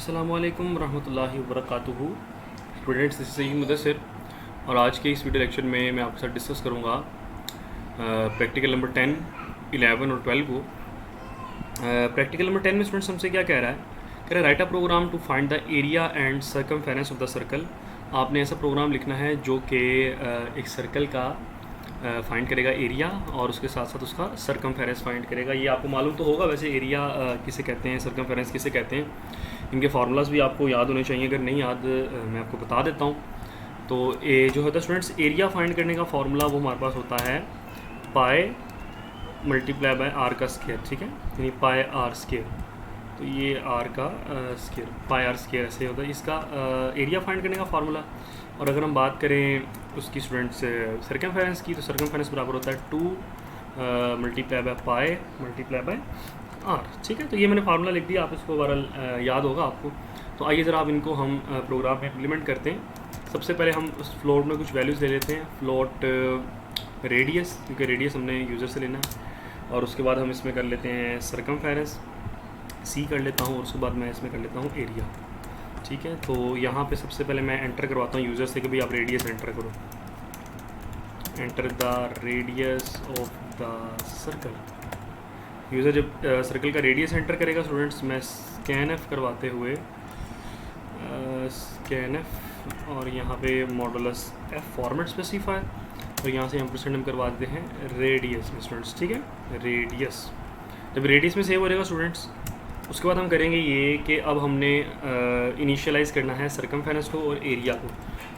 अस्सलामुअलैकुम रहमतुल्लाहि वबरकातुहू। Students, this is Saeed Mudassir और आज के इस वीडियो लेक्चर में मैं आपके साथ डिस्कस करूँगा प्रैक्टिकल नंबर 10, 11 और 12 को। प्रैक्टिकल नंबर 10 में स्टूडेंट्स हमसे क्या कह रहा है? कह रहा है write a program to find the area and circumference of the circle. आपने ऐसा प्रोग्राम लिखना है जो कि एक सर्कल का फाइंड करेगा एरिया और उसके साथ साथ उसका सर्कमफेरेंस फाइंड करेगा। ये आपको मालूम तो होगा वैसे एरिया किसे कहते हैं, सर्कमफेरेंस किसे कहते हैं। इनके फार्मूलाज भी आपको याद होने चाहिए, अगर नहीं याद मैं आपको बता देता हूँ। तो ये जो होता है स्टूडेंट्स, एरिया फाइंड करने का फार्मूला वो हमारे पास होता है पाई मल्टीप्लाई बाय आर का स्क्वायर, ठीक है, यानी पाई आर स्क्वायर। तो ये आर का स्क्वायर, पाई आर स्क्वायर ऐसे होता है इसका एरिया फाइंड करने का फार्मूला। और अगर हम बात करें उसकी स्टूडेंट्स सर्कमफेरेंस की, तो सर्कमफेरेंस बराबर होता है 2 multiply by pi multiply by r, ठीक है। तो ये मैंने फार्मूला लिख दिया, आप इसको बहरहाल याद होगा आपको। तो आइए ज़रा अब इनको हम प्रोग्राम में इम्प्लीमेंट करते हैं। सबसे पहले हम उस फ्लोट में कुछ वैल्यूज़ ले लेते हैं। फ्लोट रेडियस, क्योंकि रेडियस हमने यूज़र से लेना है। और उसके बाद हम इसमें कर लेते हैं सर्कमफेरेंस, सी कर लेता हूँ, और उसके बाद मैं इसमें कर लेता हूँ एरिया, ठीक है। तो यहाँ पे सबसे पहले मैं एंटर करवाता हूँ यूज़र से कि भाई आप रेडियस एंटर करो। Enter the radius of the circle. User जब सर्कल का रेडियस एंटर करेगा स्टूडेंट्स, मैं स्कैन एफ करवाते हुए स्कैन एफ और यहाँ पे मॉडुलस एफ फॉर्मेट स्पेसिफायर, और यहाँ से हम करवा देते हैं रेडियस में स्टूडेंट्स, ठीक है। रेडियस जब रेडियस में सेव हो जाएगा स्टूडेंट्स, उसके बाद हम करेंगे ये कि अब हमने इनिशियलाइज़ करना है सर्कमफेरेंस को और एरिया को।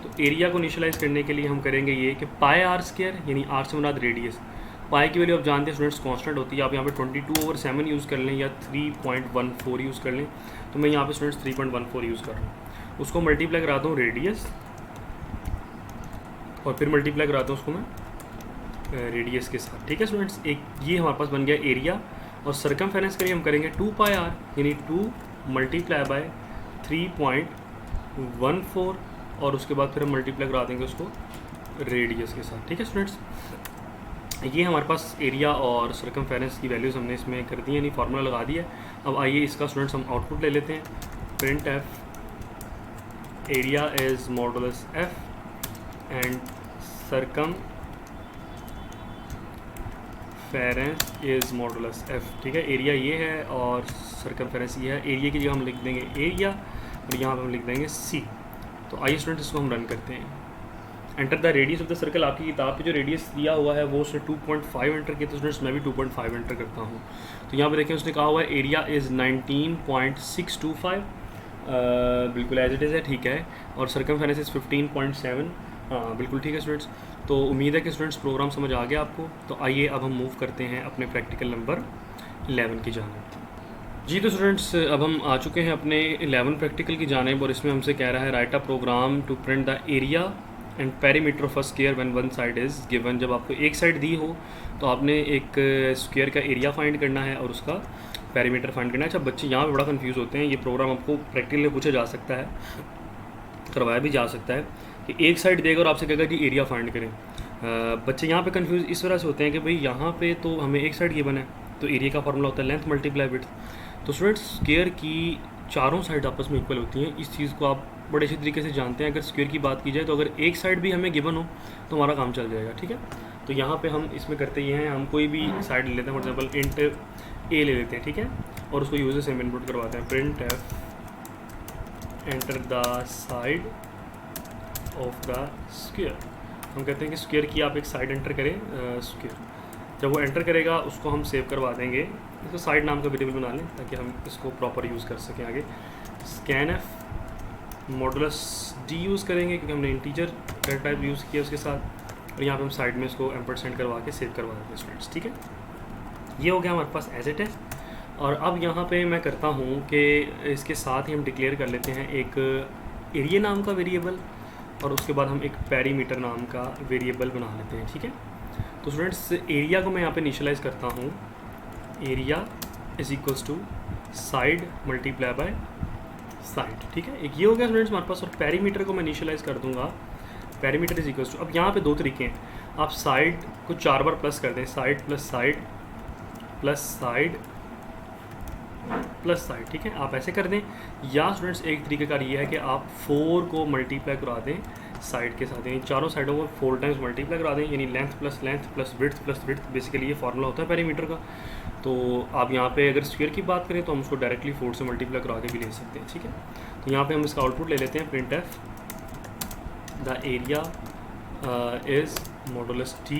तो एरिया को इनिशियलाइज़ करने के लिए हम करेंगे ये कि पाई आर स्क्वायर, यानी आर से मुराद रेडियस। पाई की वैल्यू आप जानते हैं स्टूडेंट्स कांस्टेंट होती है। आप यहाँ पे 22/7 यूज़ कर लें या 3.14 यूज़ कर लें। तो मैं यहाँ पे स्टूडेंट्स 3.14 यूज़ कर रहा हूँ। उसको मल्टीप्लाई कराता हूँ रेडियस, और फिर मल्टीप्लाई कराता हूँ उसको मैं रेडियस के साथ, ठीक है स्टूडेंट्स। एक ये हमारे पास बन गया एरिया। और सर्कमफेरेंस के लिए हम करेंगे 2 पाई आर, यानी 2 मल्टीप्लाई बाय 3.14, और उसके बाद फिर हम मल्टीप्लाई करा देंगे उसको रेडियस के साथ, ठीक है स्टूडेंट्स। ये हमारे पास एरिया और सर्कमफेरेंस की वैल्यूज़ हमने इसमें कर दी है, यानी फार्मूला लगा दिया। अब आइए इसका स्टूडेंट्स हम आउटपुट ले लेते हैं। Print F area is modulus F and circumference is modulus F, ठीक है। एरिया ये है और सर्कमफेरेंस ये है। एरिया की जगह हम लिख देंगे एरिया और यहाँ पर हम लिख देंगे सी। तो आइए स्टूडेंट्स इसको हम रन करते हैं। Enter the radius of the circle, आपकी किताब पे जो रेडियस दिया हुआ है वो उसने 2.5 एंटर किया, तो स्टूडेंट्स मैं भी 2.5 एंटर करता हूँ। तो यहाँ पे देखें उसने कहा हुआ है एरिया इज़ 19.625, बिल्कुल एज इट इज़ है, ठीक है। और सर्कमफेरेंस इज़ 15.7, हाँ बिल्कुल ठीक है स्टूडेंट्स। तो उम्मीद है कि स्टूडेंट्स प्रोग्राम समझ आ गया आपको। तो आइए अब हम मूव करते हैं अपने प्रैक्टिकल नंबर 11 की जानिब। जी तो स्टूडेंट्स, अब हम आ चुके हैं अपने 11 प्रैक्टिकल की जानिब, और इसमें हमसे कह रहा है write a program to print the area and perimeter of a square when one side is given. जब आपको एक साइड दी हो तो आपने एक स्क्वायर का एरिया फाइंड करना है और उसका पेरीमीटर फाइंड करना है। अच्छा, बच्चे यहाँ पे बड़ा कंफ्यूज होते हैं। ये प्रोग्राम आपको प्रैक्टिकल में पूछा जा सकता है, करवाया भी जा सकता है कि एक साइड देगा और आपसे कहेगा कि एरिया फाइंड करें। बच्चे यहाँ पे कंफ्यूज इस वजह से होते हैं कि भाई यहाँ पे तो हमें एक साइड गिवन है, तो एरिया का फार्मूला होता है लेंथ मल्टीप्लाई विड्थ। तो स्टूडेंट्स, स्क्वायर की चारों साइड आपस में इक्वल होती हैं, इस चीज़ को आप बड़े अच्छे तरीके से जानते हैं। अगर स्क्वायर की बात की जाए तो अगर एक साइड भी हमें गिवन हो तो हमारा काम चल जाएगा, ठीक है। तो यहाँ पे हम इसमें करते ये हैं, हम कोई भी साइड ले लेते हैं, फॉर एग्जांपल इंट ए ले लेते हैं, ठीक है। और उसको यूजर से हम इनपुट करवाते हैं print F enter the side of the square. हम कहते हैं कि स्क्वायर की आप एक साइड एंटर करें स्क्वायर। जब वो एंटर करेगा उसको हम सेव करवा देंगे, इसको साइड नाम का वेरिएबल बना लें ताकि हम इसको प्रॉपर यूज़ कर सकें आगे। Scan F modulus D use करेंगे क्योंकि हमने इंटीजर डेटा टाइप यूज़ किया उसके साथ, और यहाँ पे हम साइड में इसको एम्परसेंड करवा के सेव करवा देते हैं स्टूडेंट्स, ठीक है। ये हो गया हमारे पास एज इट है। और अब यहाँ पे मैं करता हूँ कि इसके साथ ही हम डिक्लेयर कर लेते हैं एक एरिया नाम का वेरिएबल, और उसके बाद हम एक पेरीमीटर नाम का वेरिएबल बना लेते हैं, ठीक है। तो स्टूडेंट्स, एरिया को मैं यहाँ पे इनिशियलाइज़ करता हूँ, area is equals to side multiply by side, ठीक है। एक ये हो गया स्टूडेंट्स हमारे पास। और पेरीमीटर को मैं इनिशियलाइज़ कर दूंगा, पेरीमीटर इज इक्वल्स टू, अब यहाँ पे दो तरीके हैं, आप साइड को 4 बार प्लस कर दें, side plus side plus side plus side, ठीक है, आप ऐसे कर दें। या स्टूडेंट्स एक तरीक़ेकार ये है कि आप 4 को मल्टीप्लाई करा दें साइड के साथ, यानी चारों साइडों को 4 टाइम्स मल्टीप्लाई करा दें, यानी लेंथ प्लस विड्थ, बेसिकली ये फार्मूला होता है पेरीमीटर का। तो आप यहाँ पे अगर स्क्वायर की बात करें तो हम उसको डायरेक्टली 4 से मल्टीप्लाई करा के भी ले सकते हैं, ठीक है। तो यहाँ पे हम इसका आउटपुट ले लेते हैं, print F the area is modulus T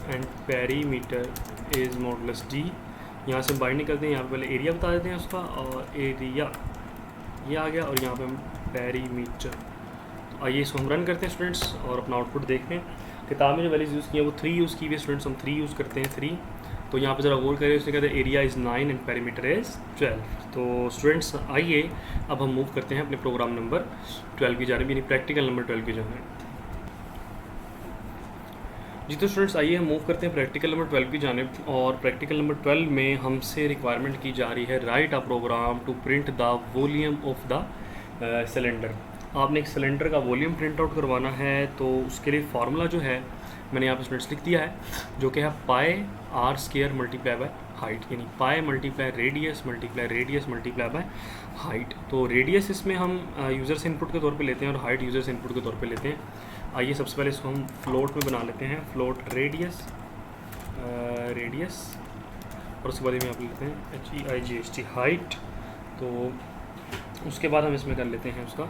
and perimeter is modulus D. यहाँ से बाहर निकलते हैं, यहाँ पे पहले एरिया बता देते हैं उसका, और एरिया ये आ गया, और यहाँ पे हम पेरीमीटर। तो आइए इसको हम रन करते हैं स्टूडेंट्स और अपना आउटपुट देखते हैं। किताब में जो वैल्यूज़ यूज़ की है वो 3 यूज़ की हुई है स्टूडेंट्स, हम 3 यूज़ करते हैं 3। तो यहाँ पे ज़रा गौर करें, उसने कहते हैं area is 9 and perimeter is 12। तो स्टूडेंट्स आइए अब हम मूव करते हैं अपने प्रोग्राम नंबर 12 की जानिब, यानी प्रैक्टिकल नंबर 12 की जानिब। जी तो स्टूडेंट्स आइए हम मूव करते हैं प्रैक्टिकल नंबर 12 की जानिब, और प्रैक्टिकल नंबर 12 में हमसे रिक्वायरमेंट की जा रही है write a program to print the volume of the cylinder. आपने एक सिलेंडर का वॉल्यूम प्रिंट आउट करवाना है, तो उसके लिए फार्मूला जो है मैंने यहाँ पे स्टूडेंट्स लिख दिया है, जो कि है pi R square multiply by height, यानी pi multiply radius multiply by height. तो रेडियस इसमें हम यूज़र से इनपुट के तौर पे लेते हैं और हाइट यूज़र से इनपुट के तौर पे लेते हैं। आइए सबसे पहले इसको हम फ्लोट में बना लेते हैं, फ्लोट रेडियस और उसके बाद में आप लेते हैं HEIGHT हाइट। तो उसके बाद हम इसमें कर लेते हैं उसका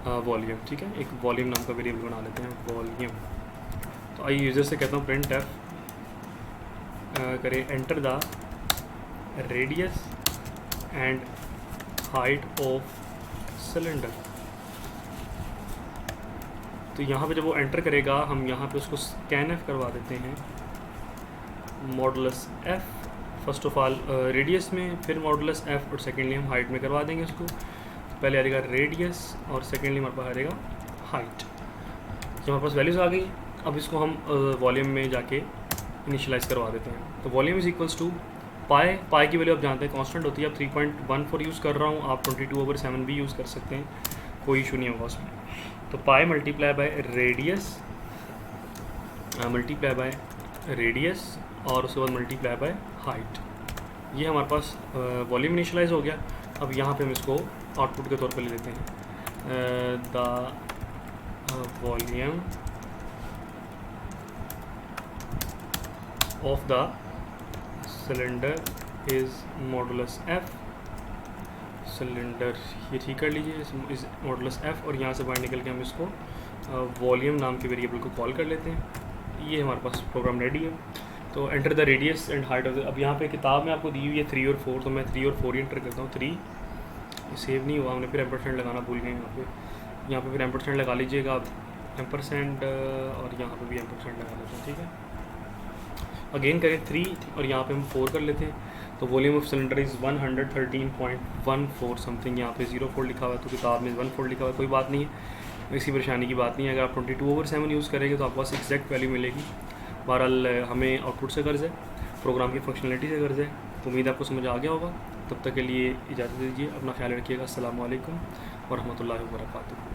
वॉल्यूम, ठीक है, एक वॉल्यूम नाम का वेरिएबल बना लेते हैं वॉल्यूम। तो आइए यूज़र से कहता हूँ प्रिंट एफ करें enter the radius and height of cylinder. तो यहाँ पे जब वो एंटर करेगा हम यहाँ पे उसको स्कैन एफ करवा देते हैं, modulus F first of all radius में, फिर मॉडुलस एफ, और सेकेंडली हम हाइट में करवा देंगे उसको। पहले आ जाएगा रेडियस और सेकेंडली हमारे पास आ जाएगा हाइट। तो हमारे पास वैल्यूज़ आ गई। अब इसको हम वॉल्यूम में जाके इनिशियलाइज़ करवा देते हैं। तो वॉल्यूम इज़ इक्वल्स टू पाई की वैल्यू आप जानते हैं कांस्टेंट होती है। अब 3.14 यूज़ कर रहा हूँ, आप 22/7 भी यूज़ कर सकते हैं, कोई इशू नहीं होगा उसमें। तो पाई मल्टीप्लाई बाय रेडियस और उसके बाद मल्टीप्लाई बाय हाइट, ये हमारे पास वॉल्यूम इनिशियलाइज हो गया। अब यहाँ पे हम इसको आउटपुट के तौर पे ले लेते हैं, the volume of the cylinder is modulus F. Cylinder ये ठीक कर लीजिए, इस मॉडुलस एफ, और यहाँ से बाहर निकल के हम इसको वॉल्यूम नाम के वेरिएबल को कॉल कर लेते हैं। ये हमारे पास प्रोग्राम रेडी है। तो enter the radius and height of the, अब यहाँ पे किताब में आपको दी हुई है 3 और 4, तो मैं 3 और 4 ही एंटर करता हूँ। 3 सेव नहीं हुआ, हमने फिर एम्परसेंड लगाना भूल गए यहाँ पे फिर एम्परसेंड लगा लीजिएगा आप, एम्परसेंड, और यहाँ पे भी एम्परसेंड लगा लेते हैं, ठीक है। अगेन करें 3 और यहाँ पे हम 4 कर लेते हैं। तो volume of cylinder is 113.14 something, यहाँ पे 0 लिखा हुआ है, तो किताब में 1 लिखा हुआ है, कोई बात नहीं है, इसी परेशानी की बात नहीं है। अगर आप 22/7 यूज़ करेंगे तो आपके पास एग्जैक्ट वैल्यू मिलेगी। बहरहाल हमें आउटपुट से गर्ज़ है, प्रोग्राम की फंक्शनलिटी से गर्ज़ है। तो उम्मीद आपको समझ आ गया होगा। तब तक के लिए इजाज़त दीजिए, अपना ख्याल रखिएगा। अस्सलाम वालेकुम व रहमतुल्लाहि व बरकातुहू।